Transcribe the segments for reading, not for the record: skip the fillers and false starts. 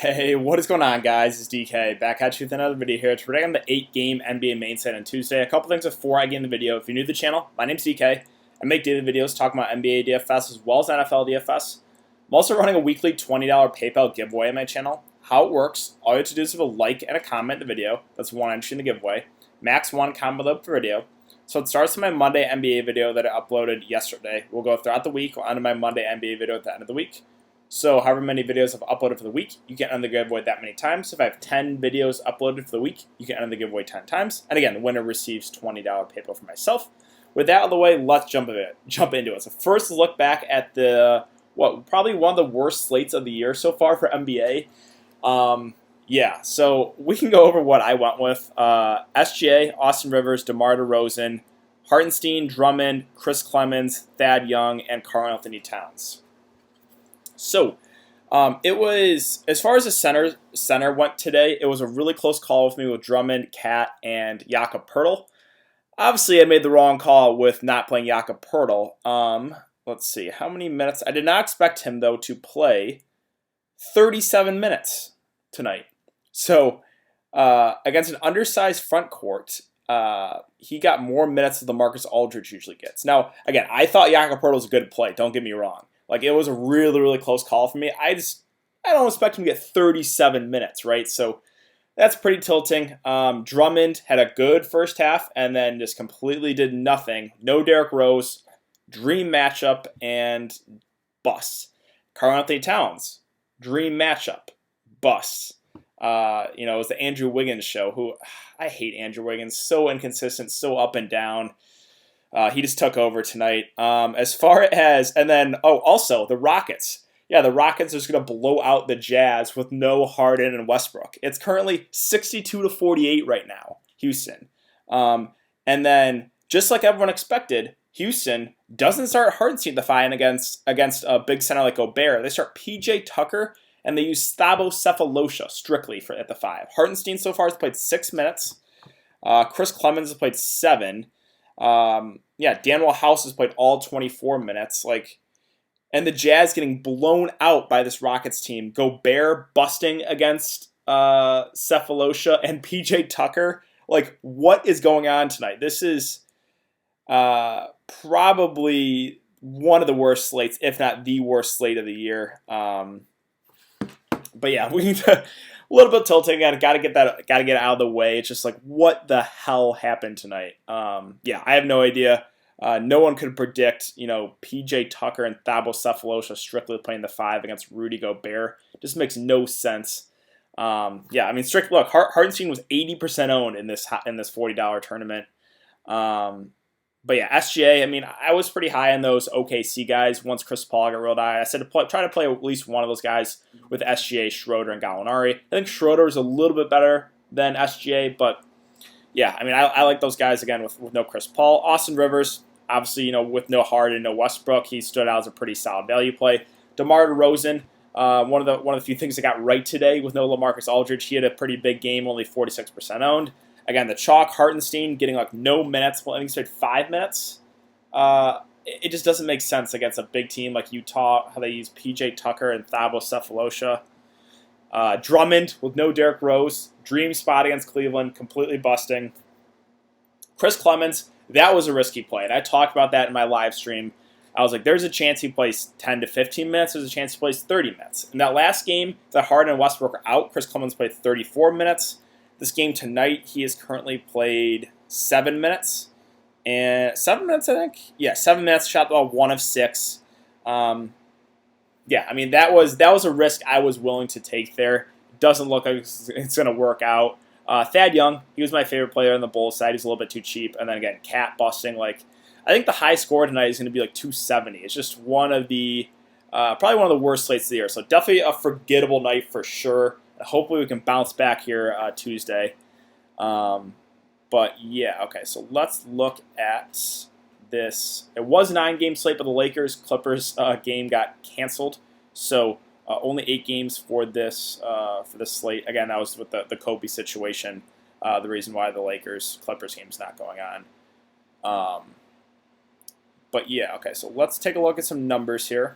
Hey, what is going on, guys? It's DK back at you with another video here. Today on the 8-game NBA main set on Tuesday. A couple things before I get in the video. If you're new to the channel, my name's DK. I make daily videos talking about NBA DFS as well as NFL DFS. I'm also running a weekly $20 PayPal giveaway on my channel. How it works, all you have to do is leave a like and a comment in the video. That's one entry in the giveaway. Max one comment below per video. So it starts with my Monday NBA video that I uploaded yesterday. We'll go throughout the week onto my Monday NBA video at the end of the week. So however many videos I've uploaded for the week, you can enter the giveaway that many times. If I have 10 videos uploaded for the week, you can enter the giveaway 10 times. And again, the winner receives $20 PayPal for myself. With that out of the way, let's jump into it. So first, look back at the probably one of the worst slates of the year so far for NBA. So we can go over what I went with. SGA, Austin Rivers, DeMar DeRozan, Hartenstein, Drummond, Chris Clemens, Thad Young, and Karl Anthony Towns. So, it was, as far as the center went today, it was a really close call with me with Drummond, Cat, and Jakob Poeltl. Obviously, I made the wrong call with not playing Jakob Poeltl. Let's see, how many minutes? I did not expect him, though, to play 37 minutes tonight. So, against an undersized front court, he got more minutes than LaMarcus Aldridge usually gets. Now, again, I thought Jakob Poeltl was a good play, don't get me wrong. Like, it was a really, really close call for me. I don't expect him to get 37 minutes, right? So that's pretty tilting. Drummond had a good first half and then just completely did nothing. No Derrick Rose, dream matchup, and bust. Karl Anthony Towns, dream matchup, bust. It was the Andrew Wiggins show, who I hate Andrew Wiggins. So inconsistent, so up and down. He just took over tonight. Also the Rockets. Yeah, the Rockets are just going to blow out the Jazz with no Harden and Westbrook. It's currently 62-48 right now, Houston. And then, just like everyone expected, Houston doesn't start Hartenstein the five against a big center like Gobert. They start PJ Tucker, and they use Thabo Cephalosha strictly at the five. Hartenstein so far has played 6 minutes. Chris Clemens has played 7. Danuel House has played all 24 minutes. And the Jazz getting blown out by this Rockets team. Gobert busting against Cephalosha and PJ Tucker. What is going on tonight? This is probably one of the worst slates, if not the worst slate of the year. We need to a little bit tilting. Got to get it out of the way. It's just what the hell happened tonight? I have no idea. No one could predict, PJ Tucker and Thabo Cephalosha strictly playing the 5 against Rudy Gobert. Just makes no sense. Strictly look, Hartenstein was 80% owned in this $40 tournament. SGA, I was pretty high on those OKC guys once Chris Paul got real high. I said try to play at least one of those guys with SGA, Schroeder, and Gallinari. I think Schroeder is a little bit better than SGA, but I like those guys again with no Chris Paul. Austin Rivers, obviously, with no Harden, no Westbrook, he stood out as a pretty solid value play. DeMar DeRozan, one of the few things I got right today with no LaMarcus Aldridge. He had a pretty big game, only 46% owned. Again, the chalk, Hartenstein getting no minutes. Well, I think he played 5 minutes. It just doesn't make sense against a big team like Utah, how they use PJ Tucker and Thabo Cephalosha. Drummond with no Derrick Rose. Dream spot against Cleveland, completely busting. Chris Clemens, that was a risky play. And I talked about that in my live stream. I was like, there's a chance he plays 10 to 15 minutes. There's a chance he plays 30 minutes. In that last game, that Harden and Westbrook are out. Chris Clemens played 34 minutes. This game tonight, he has currently played 7 minutes. And 7 minutes, I think? Yeah, 7 minutes, shot the ball 1 of 6. That was a risk I was willing to take there. Doesn't look like it's going to work out. Thad Young, he was my favorite player on the Bulls side. He's a little bit too cheap. And then again, Cat busting. I think the high score tonight is going to be 270. It's just probably one of the worst slates of the year. So definitely a forgettable night for sure. Hopefully we can bounce back here Tuesday. So let's look at this. It was a 9-game slate, but the Lakers-Clippers game got canceled. So only 8 games for this slate. Again, that was with the Kobe situation, the reason why the Lakers-Clippers game is not going on. So let's take a look at some numbers here.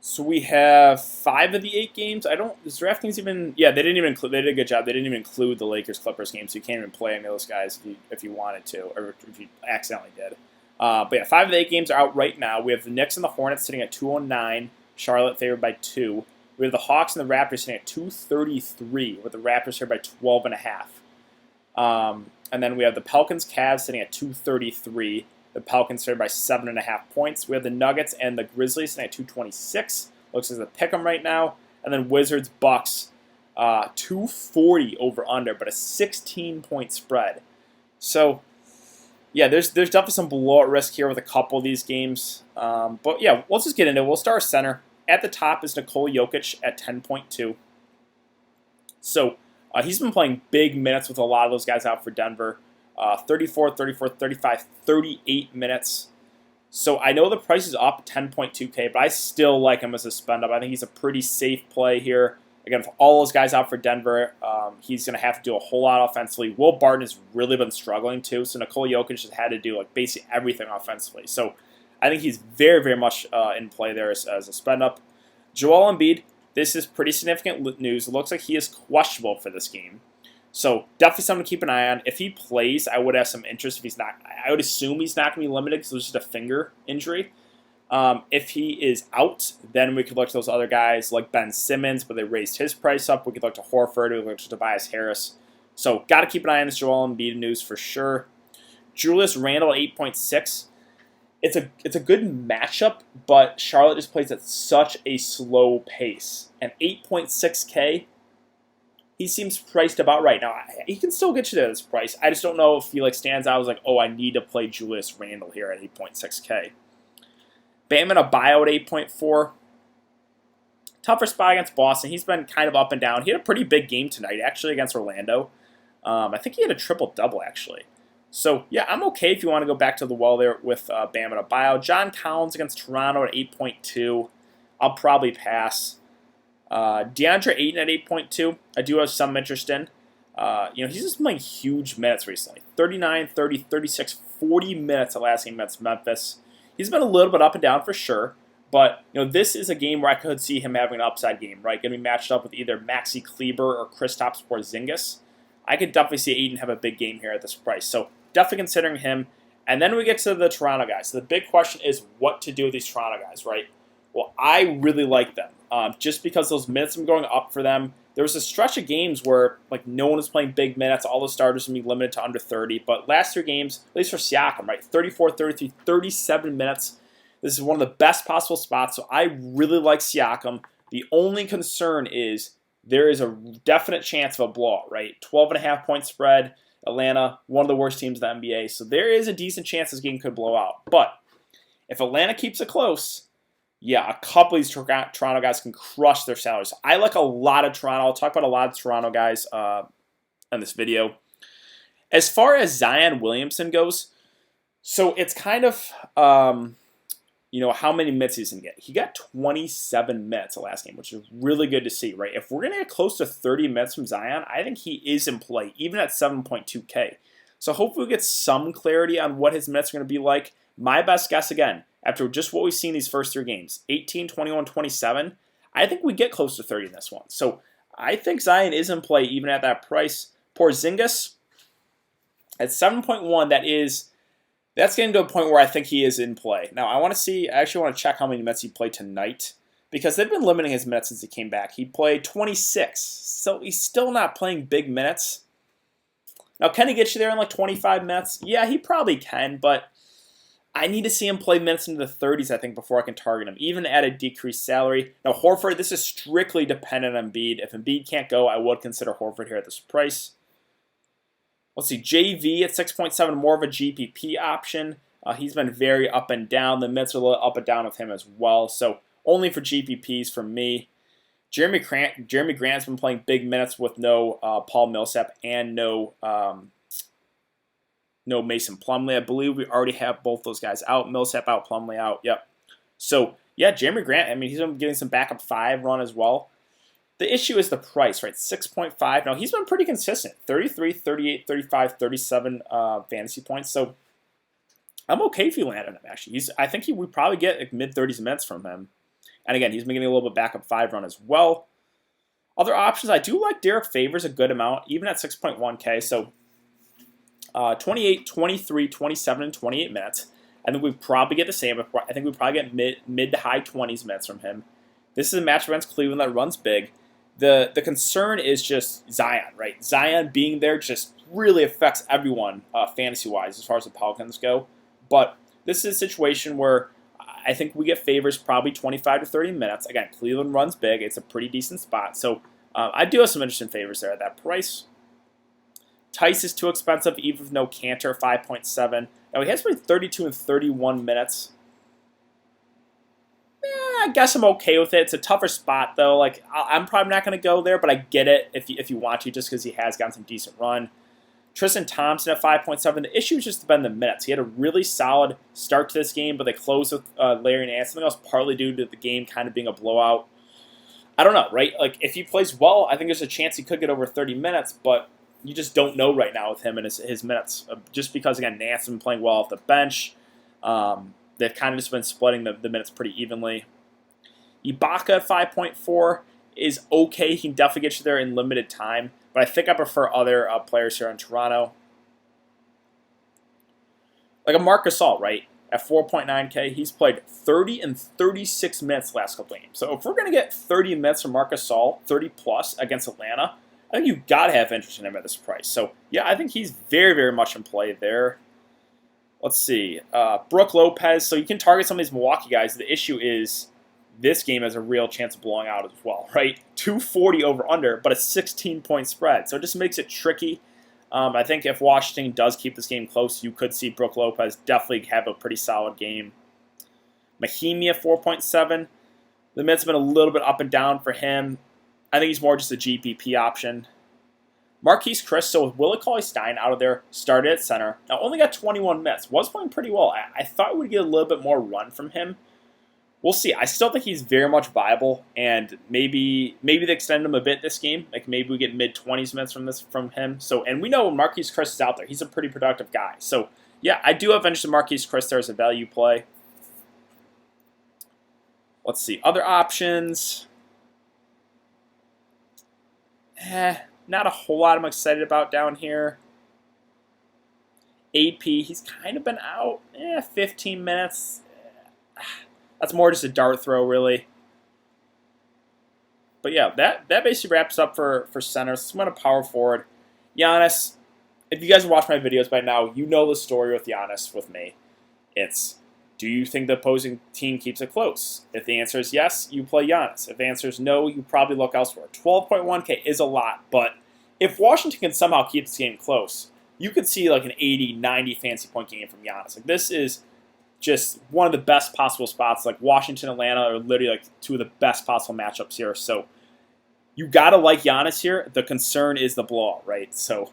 So we have 5 of the 8 games. I don't. Does DraftKings even? Yeah, they didn't even include. They did a good job. They didn't even include the Lakers Clippers game, so you can't even play any of those guys if you wanted to, or if you accidentally did. But yeah, 5 of the 8 games are out right now. We have the Knicks and the Hornets sitting at 209. Charlotte favored by 2. We have the Hawks and the Raptors sitting at 233, with the Raptors here by 12.5. And then we have the Pelicans Cavs sitting at 233. The Pelicans favored by 7.5 points. We have the Nuggets and the Grizzlies sitting at 226. Looks like the pick 'em right now. And then Wizards Bucks 240 over under, but a 16-point spread. So yeah, there's definitely some blowout risk here with a couple of these games. But yeah, let's just get into it. We'll start center. At the top is Nikola Jokic at 10.2. So he's been playing big minutes with a lot of those guys out for Denver. 34, 34, 35, 38 minutes. So I know the price is up 10.2K, but I still like him as a spend up. I think he's a pretty safe play here. Again, for all those guys out for Denver, he's going to have to do a whole lot offensively. Will Barton has really been struggling too, so Nikola Jokic has had to do like basically everything offensively. So I think he's very, very much in play there as a spend up. Joel Embiid, this is pretty significant news. It looks like he is questionable for this game. So definitely something to keep an eye on. If he plays, I would have some interest. If he's not, I would assume he's not going to be limited because it was just a finger injury. If he is out, then we could look to those other guys like Ben Simmons, but they raised his price up. We could look to Horford. We could look to Tobias Harris. So got to keep an eye on this Joel Embiid news for sure. Julius Randle at 8.6. It's a good matchup, but Charlotte just plays at such a slow pace. And 8.6K, he seems priced about right. Now, he can still get you there at this price. I just don't know if he stands out as oh, I need to play Julius Randle here at 8.6K. Bam Adebayo at 8.4. Tougher spot against Boston. He's been kind of up and down. He had a pretty big game tonight, actually, against Orlando. I think he had a triple-double, actually. So, yeah, I'm okay if you want to go back to the well there with Bam Adebayo. John Collins against Toronto at 8.2. I'll probably pass. DeAndre Ayton at 8.2, I do have some interest in. He's just playing huge minutes recently. 39, 30, 36, 40 minutes at last game against Memphis. He's been a little bit up and down for sure, but this is a game where I could see him having an upside game, right? Going to be matched up with either Maxi Kleber or Kristaps Porzingis. I could definitely see Ayton have a big game here at this price, so definitely considering him. And then we get to the Toronto guys. So the big question is what to do with these Toronto guys, right? Well, I really like them. Just because those minutes have been going up for them. There was a stretch of games where no one was playing big minutes. All the starters would be limited to under 30. But last 3 games, at least for Siakam, right, 34, 33, 37 minutes. This is one of the best possible spots. So I really like Siakam. The only concern is there is a definite chance of a blowout, right? 12.5-point spread. Atlanta, one of the worst teams in the NBA. So there is a decent chance this game could blow out. But if Atlanta keeps it close, yeah, a couple of these Toronto guys can crush their salaries. I like a lot of Toronto. I'll talk about a lot of Toronto guys in this video. As far as Zion Williamson goes, so it's kind of, how many minutes he's going to get. He got 27 minutes the last game, which is really good to see, right? If we're going to get close to 30 minutes from Zion, I think he is in play, even at 7.2K. So hopefully we get some clarity on what his minutes are going to be like. My best guess, again, after just what we've seen these first 3 games, 18, 21, 27, I think we get close to 30 in this one. So I think Zion is in play even at that price. Porzingis at 7.1, that's getting to a point where I think he is in play. Now I actually want to check how many minutes he played tonight because they've been limiting his minutes since he came back. He played 26, so he's still not playing big minutes. Now can he get you there in 25 minutes? Yeah, he probably can, but I need to see him play minutes into the 30s, I think, before I can target him, even at a decreased salary. Now, Horford, this is strictly dependent on Embiid. If Embiid can't go, I would consider Horford here at this price. Let's see, JV at 6.7, more of a GPP option. He's been very up and down. The minutes are a little up and down with him as well, so only for GPPs for me. Jeremy Grant's been playing big minutes with no Paul Millsap and no Mason Plumlee. I believe we already have both those guys out. Millsap out, Plumlee out. Yep. So, yeah, Jeremy Grant, he's been getting some backup 5 run as well. The issue is the price, right? 6.5. Now, he's been pretty consistent. 33, 38, 35, 37 fantasy points. So, I'm okay if you land on him, actually. I think we probably get mid-30s minutes from him. And again, he's been getting a little bit back up 5 run as well. Other options, I do like Derek Favors a good amount, even at 6.1K. So 28, 23, 27, and 28 minutes. I think we probably get the same. I think we probably get mid to high 20s minutes from him. This is a match against Cleveland that runs big. The concern is just Zion, right? Zion being there just really affects everyone fantasy-wise as far as the Pelicans go. But this is a situation where I think we get Favors probably 25 to 30 minutes. Again, Cleveland runs big. It's a pretty decent spot. So I do have some interest in Favors there at that price. Tice is too expensive, even with no Cantor, 5.7. Now, he has played 32 and 31 minutes. I guess I'm okay with it. It's a tougher spot, though. Like, I'm probably not going to go there, but I get it if you want to, just because he has gotten some decent run. Tristan Thompson at 5.7. The issue has just been the minutes. He had a really solid start to this game, but they closed with Larry Nance. I think that was partly due to the game kind of being a blowout. I don't know, right? Like, if he plays well, I think there's a chance he could get over 30 minutes, but you just don't know right now with him and his minutes. Just because, again, Nance has been playing well off the bench. They've kind of just been splitting the minutes pretty evenly. Ibaka at 5.4 is okay. He can definitely get you there in limited time, but I think I prefer other players here in Toronto. Like a Marc Gasol, right? At 4.9K, he's played 30 and 36 minutes last couple games. So if we're going to get 30 minutes from Marc Gasol, 30 plus against Atlanta, I think you've got to have interest in him at this price. So yeah, I think he's very, very much in play there. Let's see. Brook Lopez. So you can target some of these Milwaukee guys. The issue is this game has a real chance of blowing out as well, right? 240 over under, but a 16-point spread. So it just makes it tricky. I think if Washington does keep this game close, you could see Brook Lopez definitely have a pretty solid game. Mahimi at 4.7. The minutes have been a little bit up and down for him. I think he's more just a GPP option. Marquise Chris, so with Willie Cauley-Stein out of there, started at center. Now only got 21 minutes. Was playing pretty well. I thought we'd get a little bit more run from him. We'll see. I still think he's very much viable, and maybe they extend him a bit this game. Like maybe we get mid-20s minutes from him. So, and we know when Marquise Chris is out there, he's a pretty productive guy. So yeah, I do have interest in Marquise Chris there as a value play. Let's see. Other options. Not a whole lot I'm excited about down here. AP, he's kind of been out. 15 minutes. That's more just a dart throw, really. But yeah, that basically wraps up for center. So I'm going to power forward. Giannis, if you guys have watched my videos by now, you know the story with Giannis with me. It's, do you think the opposing team keeps it close? If the answer is yes, you play Giannis. If the answer is no, you probably look elsewhere. 12.1K is a lot, but if Washington can somehow keep this game close, you could see like an 80, 90 fantasy point game from Giannis. Like this is just one of the best possible spots. Like Washington, Atlanta are literally like two of the best possible matchups here. So you gotta like Giannis here. The concern is the blowout, right? So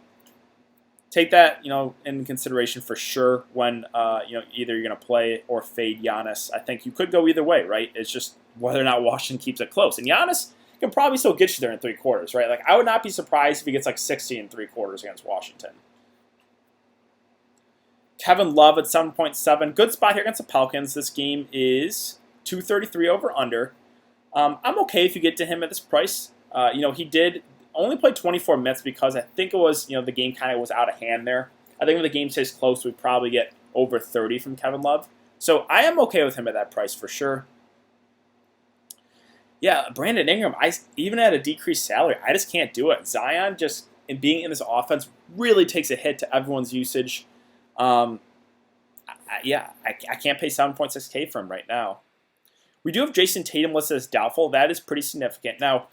take that, in consideration for sure when either you're gonna play or fade Giannis. I think you could go either way, right? It's just whether or not Washington keeps it close. And Giannis can probably still get you there in 3 quarters, right? Like I would not be surprised if he gets like 60 in 3 quarters against Washington. Kevin Love at 7.7. Good spot here against the Pelicans. This game is 233 over under. I'm okay if you get to him at this price. He did only play 24 minutes because I think it was, the game kind of was out of hand there. I think when the game stays close, we probably get over 30 from Kevin Love. So I am okay with him at that price for sure. Yeah, Brandon Ingram, even at a decreased salary, I just can't do it. Zion just being in this offense really takes a hit to everyone's usage. I can't pay 7.6K for him right now. We do have Jason Tatum listed as doubtful. That is pretty significant. Now,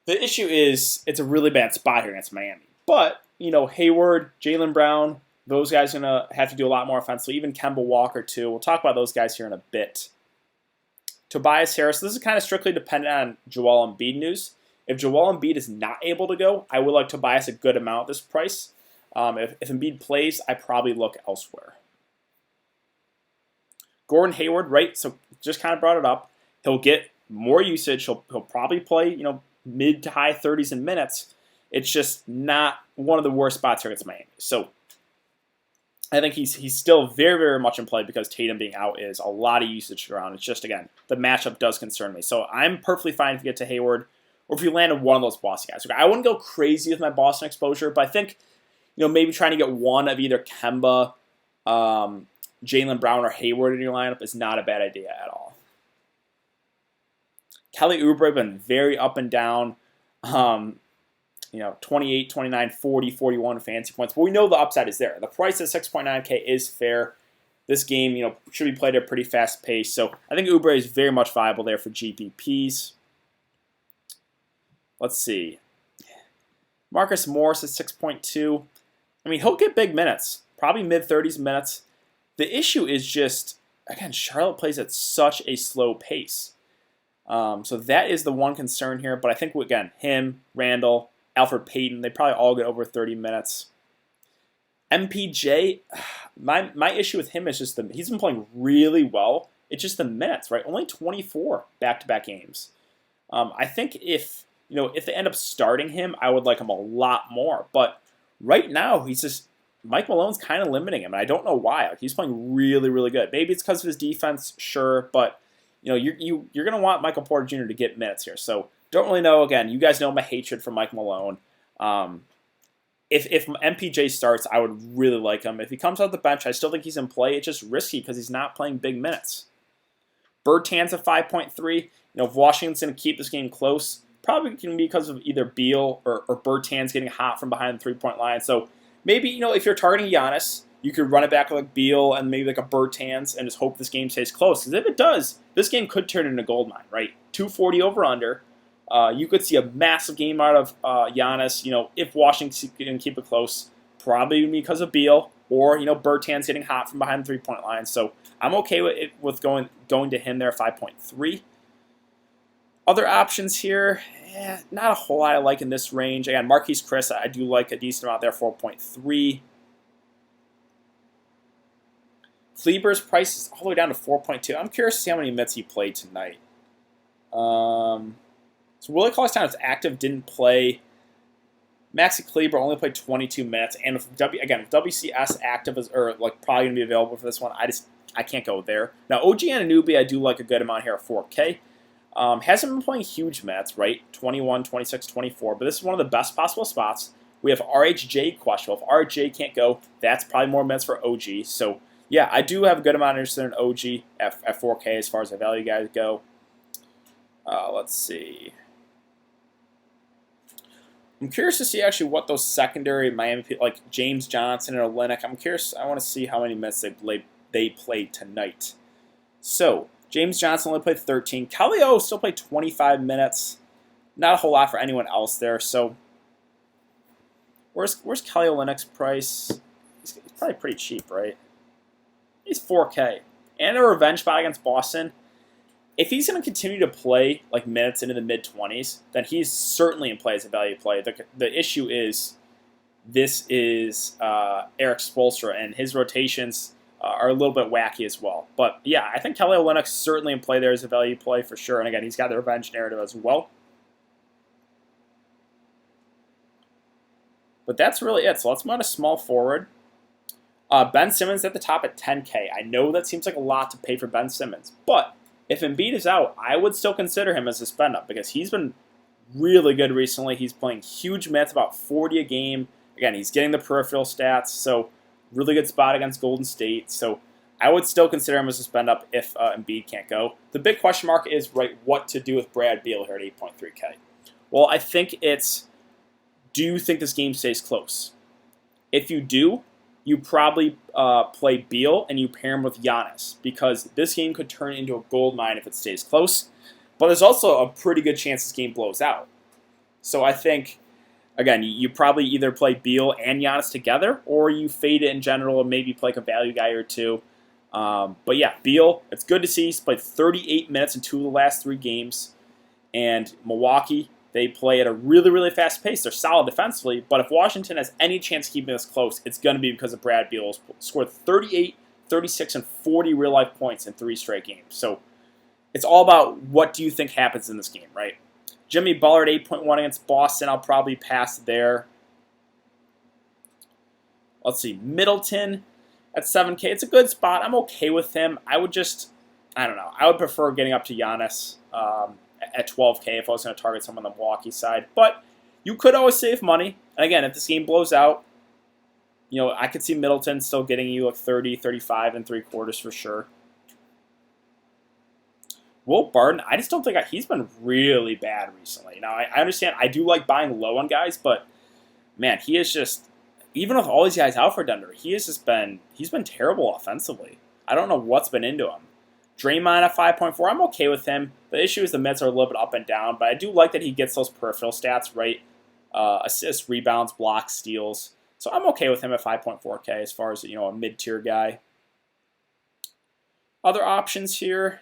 the issue is it's a really bad spot here against Miami. But, Hayward, Jaylen Brown, those guys are going to have to do a lot more offensively. Even Kemba Walker, too. We'll talk about those guys here in a bit. Tobias Harris, this is kind of strictly dependent on Joel Embiid news. If Joel Embiid is not able to go, I would like Tobias a good amount at this price. If Embiid plays, I probably look elsewhere. Gordon Hayward, right? So just kind of brought it up. He'll get more usage. He'll probably play, mid to high 30s in minutes. It's just not one of the worst spots here against Miami. So I think he's still very, very much in play because Tatum being out is a lot of usage around. It's just, again, the matchup does concern me. So I'm perfectly fine if you get to Hayward or if you land on one of those Boston guys. I wouldn't go crazy with my Boston exposure, but I think, maybe trying to get one of either Kemba, Jaylen Brown, or Hayward in your lineup is not a bad idea at all. Kelly Oubre been very up and down. 28, 29, 40, 41 fantasy points. But we know the upside is there. The price at 6.9K is fair. This game, should be played at a pretty fast pace. So I think Oubre is very much viable there for GPPs. Let's see. Marcus Morris is 6.2. He'll get big minutes. Probably mid-30s minutes. The issue is just, again, Charlotte plays at such a slow pace. So that is the one concern here. But I think, again, him, Randall, Alfred Payton, they probably all get over 30 minutes. MPJ, my issue with him is just he's been playing really well. It's just the minutes, right? Only 24 back-to-back games. I think if they end up starting him, I would like him a lot more. But right now, Mike Malone's kind of limiting him, and I don't know why. He's playing really, really good. Maybe it's because of his defense, sure, but you're going to want Michael Porter Jr. to get minutes here. So don't really know. Again, you guys know my hatred for Mike Malone. If MPJ starts, I would really like him. If he comes off the bench, I still think he's in play. It's just risky because he's not playing big minutes. Bertans at 5.3. If Washington's going to keep this game close, probably going to be because of either Beal or Bertans getting hot from behind the three-point line. So maybe, if you're targeting Giannis, you could run it back like Beal and maybe like a Bertans and just hope this game stays close. Because if it does, this game could turn into gold mine, right? 240 over-under. You could see a massive game out of Giannis, if Washington can keep it close, probably because of Beal or, Bertans getting hot from behind the three-point line. So I'm okay with going to him there, 5.3. Other options here, not a whole lot I like in this range. Again, Marquise Chris, I do like a decent amount there, 4.3. Kleber's price is all the way down to 4.2. I'm curious to see how many minutes he played tonight. So Willie Cauley-Stein was active, didn't play. Maxi Kleber only played 22 minutes, and if WCS active is probably going to be available for this one, I can't go there. Now OG Anunoby I do like a good amount here at 4K. Hasn't been playing huge minutes, right? 21, 26, 24, but this is one of the best possible spots. We have RHJ questionable. If RHJ can't go, that's probably more minutes for OG. So yeah, I do have a good amount of interest in OG at 4K as far as the value guys go. Let's see. I'm curious to see actually what those secondary Miami people, like James Johnson and Olynyk, I'm curious. I want to see how many minutes they played tonight. So James Johnson only played 13. Kelly O still played 25 minutes. Not a whole lot for anyone else there. So where's Kelly Olynyk's price? He's probably pretty cheap, right? He's 4K. And a revenge spot against Boston. If he's going to continue to play like minutes into the mid-20s, then he's certainly in play as a value play. The issue is this is Eric Spoelstra, and his rotations are a little bit wacky as well. But yeah, I think Kelly Olynyk's certainly in play there as a value play for sure. And again, he's got the revenge narrative as well. But that's really it. So let's move on to small forward. Ben Simmons at the top at 10K. I know that seems like a lot to pay for Ben Simmons, but if Embiid is out, I would still consider him as a spend up because he's been really good recently. He's playing huge minutes, about 40 a game. Again, he's getting the peripheral stats, so really good spot against Golden State. So I would still consider him as a spend up if Embiid can't go. The big question mark is, right, what to do with Brad Beal here at 8.3K. Well, I think it's, do you think this game stays close? If you do, you probably play Beal and you pair him with Giannis because this game could turn into a gold mine if it stays close. But there's also a pretty good chance this game blows out. So I think, again, you probably either play Beal and Giannis together or you fade it in general and maybe play like a value guy or two. But yeah, Beal, it's good to see. He's played 38 minutes in 2 of the last 3 games. And Milwaukee, they play at a really, really fast pace. They're solid defensively, but if Washington has any chance of keeping this close, it's going to be because of Brad Beal. He's scored 38, 36, and 40 real-life points in 3 straight games. So it's all about what do you think happens in this game, right? Jimmy Butler at 8.1 against Boston. I'll probably pass there. Let's see. Middleton. At 7K, it's a good spot. I'm okay with him. I don't know. I would prefer getting up to Giannis at 12K if I was going to target someone on the Milwaukee side. But you could always save money. And again, if this game blows out, I could see Middleton still getting you like 30, 35 and 3/4 for sure. Will Barton, I just don't think he's been really bad recently. Now, I understand I do like buying low on guys, but man, he is just, even with all these guys out for Denver, he's been terrible offensively. I don't know what's been into him. Draymond at 5.4, I'm okay with him. The issue is the mids are a little bit up and down, but I do like that he gets those peripheral stats, right? Assists, rebounds, blocks, steals. So I'm okay with him at 5.4K as far as, a mid-tier guy. Other options here.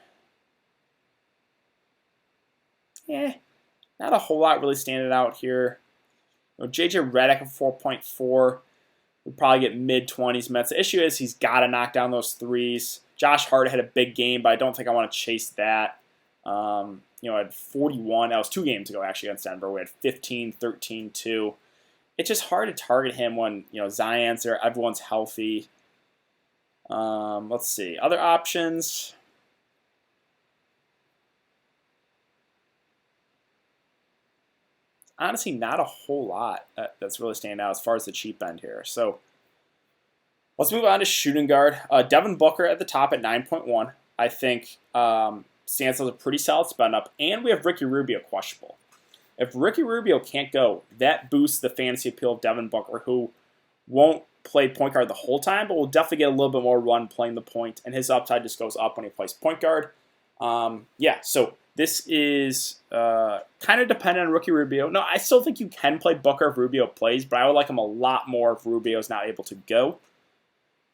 Not a whole lot really standing out here. JJ Redick at 4.4 would probably get mid-20s minutes. The issue is he's got to knock down those threes. Josh Hart had a big game, but I don't think I want to chase that. At 41, that was 2 games ago actually against Denver. We had 15, 13, 2. It's just hard to target him when Zion's there, everyone's healthy. Let's see other options. Honestly, not a whole lot that's really standing out as far as the cheap end here. So let's move on to shooting guard. Devin Booker at the top at 9.1. I think stands as a pretty solid spend up. And we have Ricky Rubio questionable. If Ricky Rubio can't go, that boosts the fantasy appeal of Devin Booker, who won't play point guard the whole time, but will definitely get a little bit more run playing the point, and his upside just goes up when he plays point guard. So this is kind of dependent on Ricky Rubio. No, I still think you can play Booker if Rubio plays, but I would like him a lot more if Rubio is not able to go.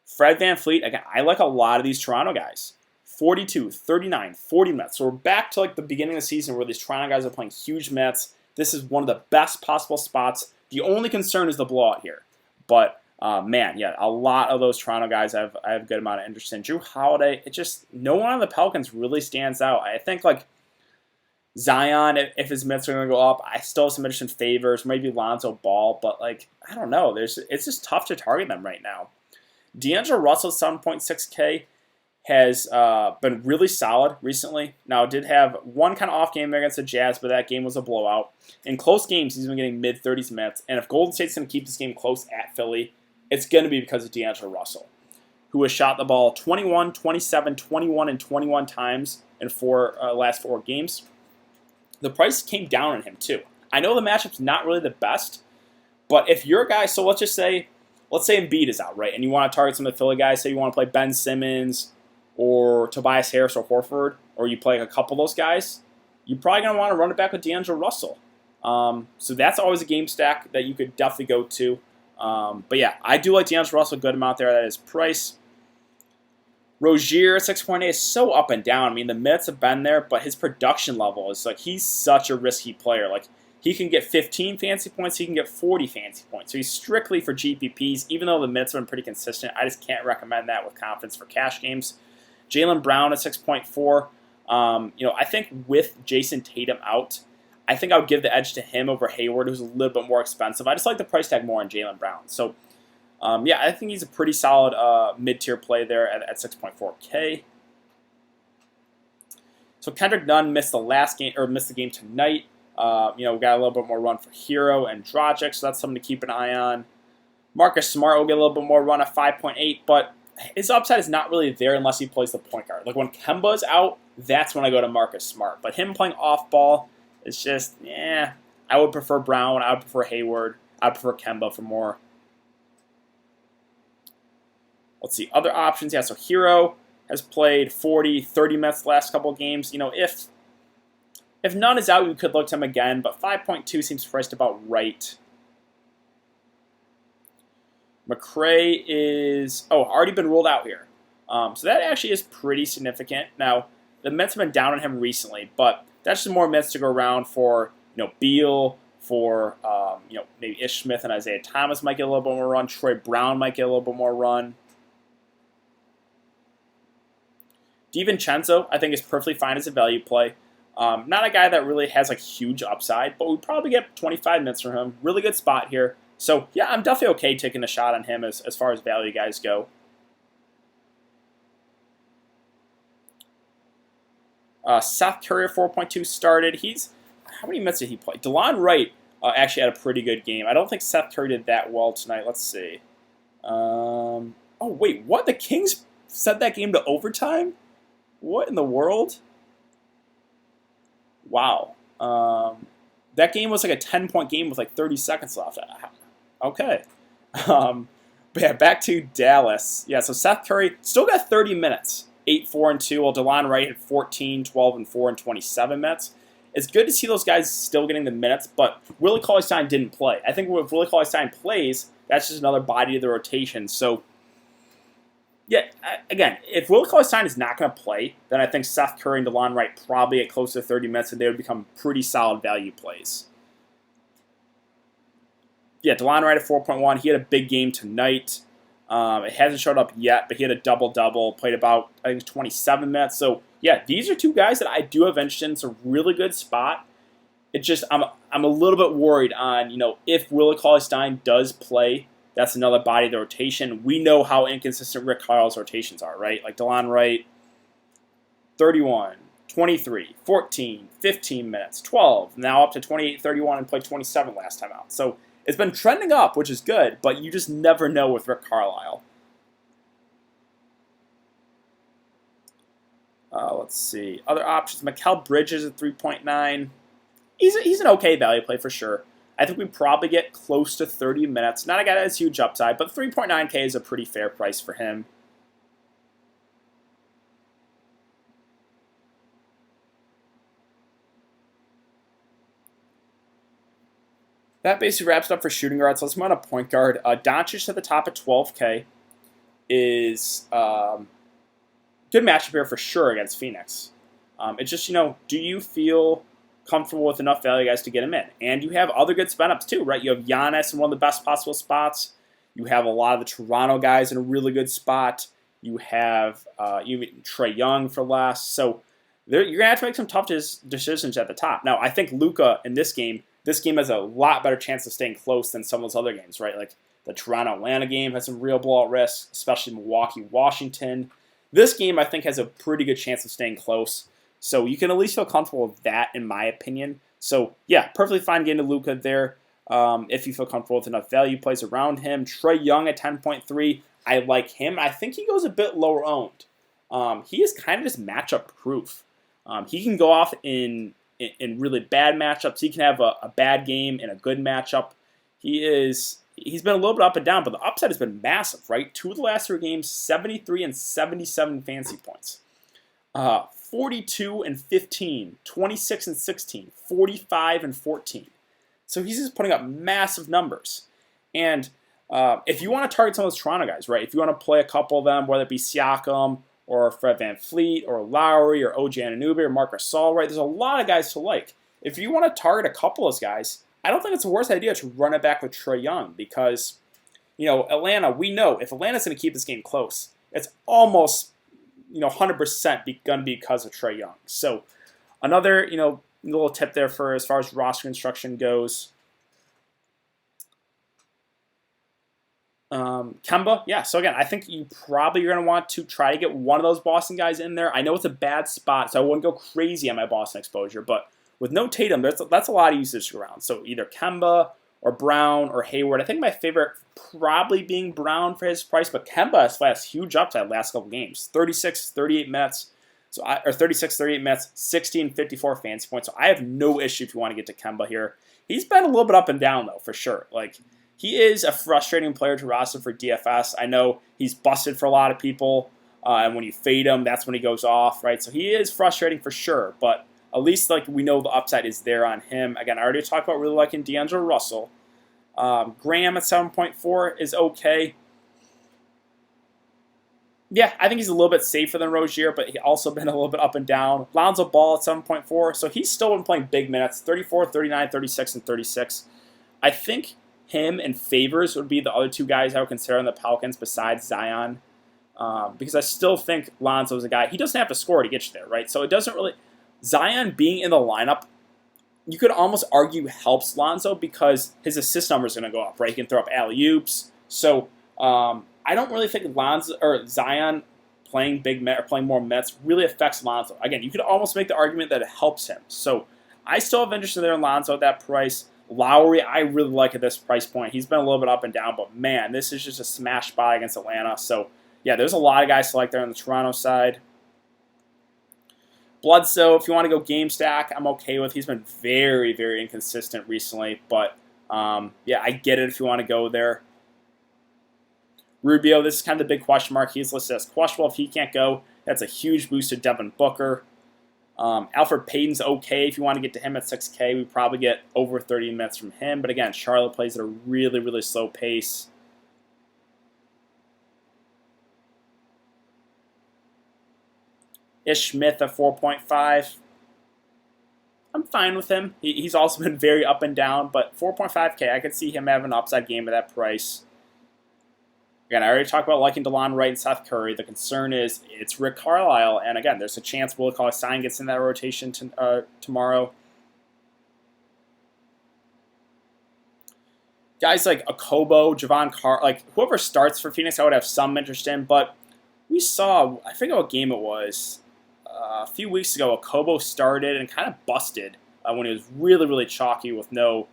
Fred VanVleet, again, I like a lot of these Toronto guys. 42, 39, 40 minutes. So we're back to like the beginning of the season where these Toronto guys are playing huge minutes. This is one of the best possible spots. The only concern is the blowout here. But, a lot of those Toronto guys I have a good amount of interest in. Jrue Holiday, no one on the Pelicans really stands out. I think like Zion, if his minutes are going to go up, I still have some interest in Favors, maybe Lonzo Ball, but I don't know. It's just tough to target them right now. D'Angelo Russell, 7.6K, has been really solid recently. Now, did have one kind of off game there against the Jazz, but that game was a blowout. In close games, he's been getting mid-30s minutes, and if Golden State's going to keep this game close at Philly, it's going to be because of D'Angelo Russell, who has shot the ball 21, 27, 21, and 21 times in last 4 games. The price came down on him, too. I know the matchup's not really the best, but if you're a guy, so let's say Embiid is out, right, and you want to target some of the Philly guys, say you want to play Ben Simmons or Tobias Harris or Horford, or you play a couple of those guys, you're probably going to want to run it back with D'Angelo Russell. So that's always a game stack that you could definitely go to. I do like D'Angelo Russell a good amount there at his price. Rozier at 6.8 is so up and down. I mean, the minutes have been there, but his production level is he's such a risky player. He can get 15 fantasy points, he can get 40 fantasy points. So he's strictly for GPPs, even though the minutes have been pretty consistent. I just can't recommend that with confidence for cash games. Jaylen Brown at 6.4. I think with Jason Tatum out, I think I would give the edge to him over Hayward, who's a little bit more expensive. I just like the price tag more on Jaylen Brown. So, I think he's a pretty solid mid-tier play there at 6.4K. So Kendrick Nunn missed the game tonight. We got a little bit more run for Hero and Dragic, so that's something to keep an eye on. Marcus Smart will get a little bit more run at 5.8, but his upside is not really there unless he plays the point guard. When Kemba's out, that's when I go to Marcus Smart. But him playing off ball, it's just, I would prefer Brown, I would prefer Hayward, I would prefer Kemba for more. Let's see, other options. So Hero has played 40, 30 minutes the last couple of games. If Nunn is out, you could look to him again, but 5.2 seems priced about right. McRae is already been ruled out here. So that actually is pretty significant. Now, the minutes have been down on him recently, but that's just more minutes to go around for Beal, for maybe Ish Smith and Isaiah Thomas might get a little bit more run. Troy Brown might get a little bit more run. DiVincenzo, I think, is perfectly fine as a value play. Not a guy that really has huge upside, but we probably get 25 minutes from him. Really good spot here. So, I'm definitely okay taking a shot on him as far as value guys go. Seth Curry 4.2 started. How many minutes did he play? DeLon Wright actually had a pretty good game. I don't think Seth Curry did that well tonight. Let's see. Oh wait, what? The Kings sent that game to overtime? What in the world? Wow. That game was like a 10-point game with like 30 seconds left. Okay. But yeah, back to Dallas. Yeah, so Seth Curry still got 30 minutes. 8, 4, and 2, while DeLon Wright had 14, 12, and 4, and 27 minutes. It's good to see those guys still getting the minutes, but Willie Cauley-Stein didn't play. I think if Willie Cauley-Stein plays, that's just another body of the rotation. So, yeah, again, if Willie Cauley-Stein is not going to play, then I think Seth Curry and DeLon Wright probably get close to 30 minutes, and they would become pretty solid value plays. Yeah, DeLon Wright at 4.1. He had a big game tonight. It hasn't showed up yet, but he had a double-double, played about, I think, 27 minutes. So, yeah, these are two guys that I do have interest in. It's a really good spot. It's just, I'm a little bit worried on, if Willie Cauley-Stein does play, that's another body of the rotation. We know how inconsistent Rick Carlisle's rotations are, right? Like DeLon Wright, 31, 23, 14, 15 minutes, 12, now up to 28, 31, and played 27 last time out. So, it's been trending up, which is good, but you just never know with Rick Carlisle. Let's see. Other options. Mikal Bridges at 3.9. He's an okay value play for sure. I think we probably get close to 30 minutes. Not a guy that has huge upside, but 3.9K is a pretty fair price for him. That basically wraps it up for shooting guards. Let's move on to point guard. Doncic at the top at 12K is good matchup here for sure against Phoenix. It's just, do you feel comfortable with enough value guys to get him in? And you have other good spin ups too, right? You have Giannis in one of the best possible spots. You have a lot of the Toronto guys in a really good spot. You have Trae Young for less. So you're going to have to make some tough decisions at the top. Now, I think Luka in this game has a lot better chance of staying close than some of those other games, right? Like the Toronto-Atlanta game has some real blowout risks, especially Milwaukee-Washington. This game, I think, has a pretty good chance of staying close. So you can at least feel comfortable with that, in my opinion. So, yeah, perfectly fine getting to Luka there if you feel comfortable with enough value plays around him. Trae Young at 10.3, I like him. I think he goes a bit lower owned. He is kind of just matchup proof. He can go off in really bad matchups. He can have a bad game in a good matchup. He's been a little bit up and down, but the upside has been massive, right? 2 of the last 3 games, 73 and 77 fantasy points. 42 and 15, 26 and 16, 45 and 14. So he's just putting up massive numbers. And if you want to target some of those Toronto guys, right? If you want to play a couple of them, whether it be Siakam or Fred VanVleet or Lowry or OG Anunoby or Marc Gasol, right? There's a lot of guys to like. If you want to target a couple of those guys, I don't think it's the worst idea to run it back with Trae Young because, Atlanta, we know if Atlanta's going to keep this game close, it's almost, 100% going to be because of Trae Young. So another, little tip there for as far as roster construction goes. Kemba, yeah. So again, I think you probably are going to want to try to get one of those Boston guys in there. I know it's a bad spot, so I wouldn't go crazy on my Boston exposure. But with no Tatum, that's a lot of usage around. So either Kemba or Brown or Hayward. I think my favorite probably being Brown for his price, but Kemba has huge upside last couple games. 36, 38 minutes. Or 36, 38 minutes, 16, 54 fantasy points. So I have no issue if you want to get to Kemba here. He's been a little bit up and down though, for sure. Like, he is a frustrating player to roster for DFS. I know he's busted for a lot of people, and when you fade him, that's when he goes off, right? So he is frustrating for sure, but at least we know the upside is there on him. Again, I already talked about really liking D'Angelo Russell. Graham at 7.4 is okay. Yeah, I think he's a little bit safer than Rozier, but he's also been a little bit up and down. Lonzo Ball at 7.4, so he's still been playing big minutes, 34, 39, 36, and 36. I think him and Favors would be the other 2 guys I would consider on the Pelicans besides Zion, because I still think Lonzo's a guy. He doesn't have to score to get you there, right? So it doesn't really... Zion being in the lineup, you could almost argue helps Lonzo because his assist number is going to go up, right? He can throw up alley-oops. So I don't really think Zion playing or playing more minutes really affects Lonzo. Again, you could almost make the argument that it helps him. So I still have interest there in Lonzo at that price. Lowry, I really like at this price point. He's been a little bit up and down, but man, this is just a smash buy against Atlanta. So yeah, there's a lot of guys to like there on the Toronto side. Bledsoe, if you want to go game stack, I'm okay with. He's been very, very inconsistent recently, but yeah, I get it if you want to go there. Rubio, this is kind of the big question mark. He's listed as questionable. If he can't go, that's a huge boost to Devin Booker. Alfred Payton's okay if you want to get to him at 6K. We probably get over 30 minutes from him. But again, Charlotte plays at a really, really slow pace. Ish Smith at 4.5. I'm fine with him. He's also been very up and down, but 4.5K, I could see him having an upside game at that price. Again, I already talked about liking DeLon Wright and Seth Curry. The concern is it's Rick Carlisle, and again, there's a chance Willie Cauley-Stein gets in that rotation tomorrow. Guys like Okobo, Javon Carr, like whoever starts for Phoenix, I would have some interest in, but we saw, I forget what game it was, a few weeks ago, Okobo started and kind of busted when he was really, really chalky with no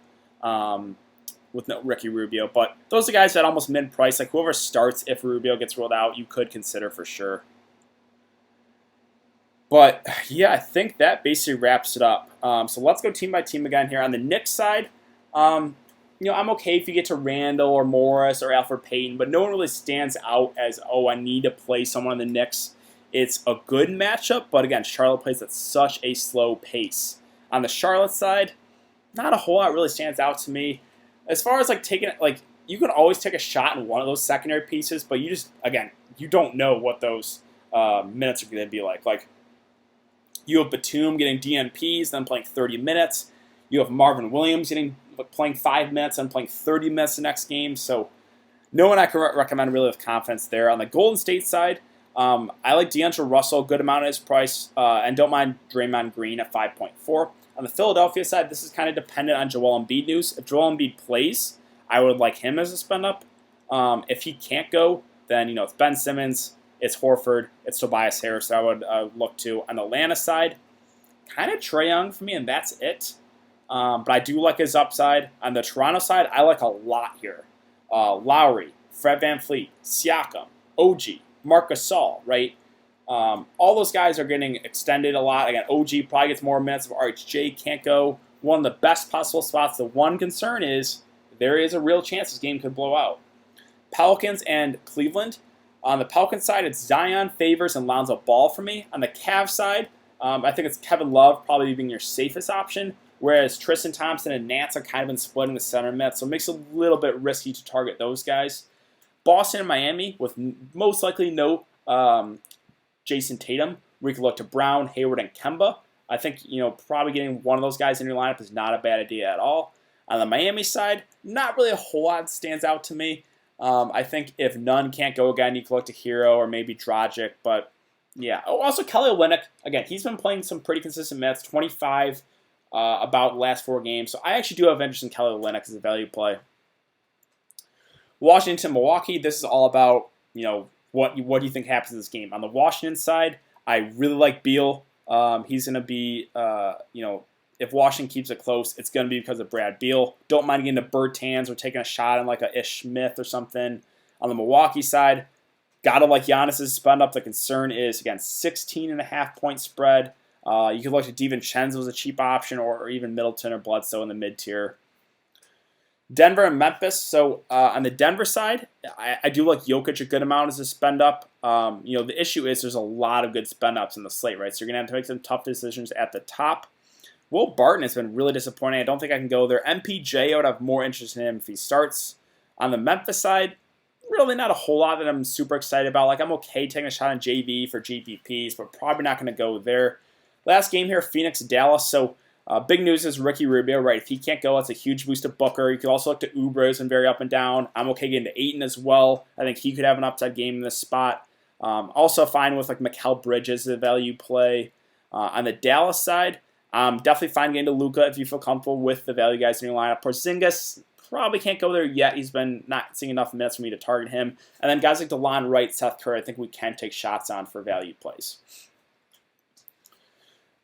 Ricky Rubio. But those are guys that almost mid-price. Like whoever starts if Rubio gets rolled out, you could consider for sure. But yeah, I think that basically wraps it up. So let's go team by team again here. On the Knicks side, I'm okay if you get to Randall or Morris or Alfred Payton, but no one really stands out as, oh, I need to play someone on the Knicks. It's a good matchup, but again, Charlotte plays at such a slow pace. On the Charlotte side, not a whole lot really stands out to me. As far as you can always take a shot in one of those secondary pieces, but you don't know what those minutes are going to be like. Like, you have Batum getting DNPs, then playing 30 minutes. You have Marvin Williams playing 5 minutes and playing 30 minutes the next game. So, no one I can recommend really with confidence there. On the Golden State side, I like D'Angelo Russell, good amount of his price, and don't mind Draymond Green at 5.4. On the Philadelphia side, this is kind of dependent on Joel Embiid news. If Joel Embiid plays, I would like him as a spend up. If he can't go, then it's Ben Simmons, it's Horford, it's Tobias Harris that I would look to. On the Atlanta side, kind of Trae Young for me, and that's it. But I do like his upside. On the Toronto side, I like a lot here. Lowry, Fred VanVleet, Siakam, OG, Marc Gasol, right? All those guys are getting extended a lot. Again, OG probably gets more minutes if RHJ can't go. One of the best possible spots. The one concern is there is a real chance this game could blow out. Pelicans and Cleveland. On the Pelicans side, it's Zion, Favors, and Lonzo Ball for me. On the Cavs side, I think it's Kevin Love probably being your safest option, whereas Tristan Thompson and Nance are kind of been splitting the center minutes, so it makes it a little bit risky to target those guys. Boston and Miami, with most likely no Jason Tatum, we could look to Brown, Hayward, and Kemba. I think probably getting one of those guys in your lineup is not a bad idea at all. On the Miami side, not really a whole lot that stands out to me. I think if none can't go again, you could look to Hero or maybe Dragic. But yeah, also Kelly Olynyk. Again, he's been playing some pretty consistent minutes, 25 about the last 4 games. So I actually do have interest in Kelly Olynyk as a value play. Washington, Milwaukee. This is all about what do you think happens in this game? On the Washington side, I really like Beal. He's going to be, if Washington keeps it close, it's going to be because of Brad Beal. Don't mind getting to Bertans or taking a shot on like a Ish Smith or something. On the Milwaukee side, gotta like Giannis's spend up. The concern is, again, 16.5-point spread. You could look at DiVincenzo as a cheap option, or even Middleton or Bledsoe in the mid-tier. Denver and Memphis. So on the Denver side, I do like Jokic a good amount as a spend up. The issue is there's a lot of good spend ups in the slate, right? So you're gonna have to make some tough decisions at the top. Will Barton has been really disappointing. I don't think I can go there. MPJ, I would have more interest in him if he starts. On the Memphis side, really not a whole lot that I'm super excited about. Like, I'm okay taking a shot on JV for GPPs, but probably not going to go there. Last game here, Phoenix, Dallas. So big news is Ricky Rubio, right? If he can't go, it's a huge boost to Booker. You could also look to Oubre, who's been very up and down. I'm okay getting to Ayton as well. I think he could have an upside game in this spot. Also fine with like Mikal Bridges, the value play. On the Dallas side, definitely fine getting to Luka if you feel comfortable with the value guys in your lineup. Porzingis, probably can't go there yet. He's been not seeing enough minutes for me to target him. And then guys like DeLon Wright, Seth Curry, I think we can take shots on for value plays.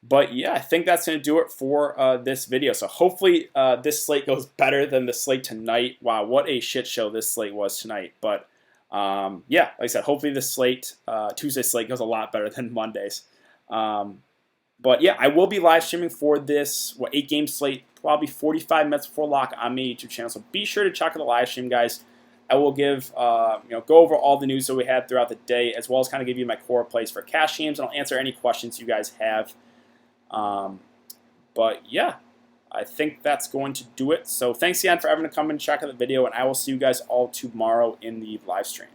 But yeah, I think that's going to do it for this video. So hopefully this slate goes better than the slate tonight. Wow, what a shit show this slate was tonight. But yeah, like I said, hopefully this slate, Tuesday slate, goes a lot better than Monday's. But yeah, I will be live streaming for this 8-game slate, probably 45 minutes before lock on my YouTube channel. So be sure to check out the live stream, guys. I will give go over all the news that we had throughout the day, as well as kind of give you my core plays for cash games, and I'll answer any questions you guys have. But yeah, I think that's going to do it. So thanks again for everyone to come and check out the video, and I will see you guys all tomorrow in the live stream.